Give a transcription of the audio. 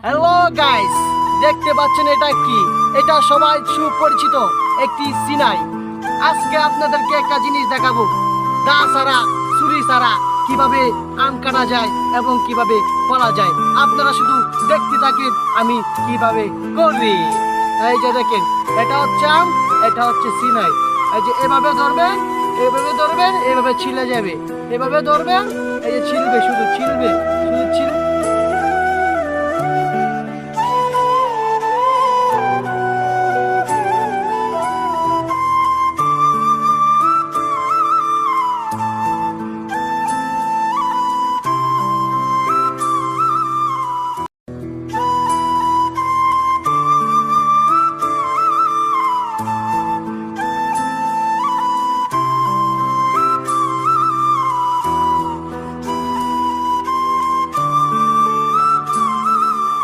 Hello guys, দেখতে পাচ্ছেন এটা কি? এটা সবাই সুপরিচিত একটি সিনাই। আজকে আপনাদেরকে একটা জিনিস দেখাবো, দা ছাড়া ছুরি ছাড়া কিভাবে আম কাটা যায় এবং কিভাবে করা যায়। আপনারা শুধু দেখতে থাকেন আমি কিভাবে করি। এই যে দেখেন, এটা হচ্ছে আম, এটা হচ্ছে সিনাই। এই যে এভাবে ধরবেন, এভাবে ধরবেন, এভাবে ছিলে যাবে। এভাবে ধরবেন, এই যে ছিলবে, শুধু ছিলবে, শুধু ছিল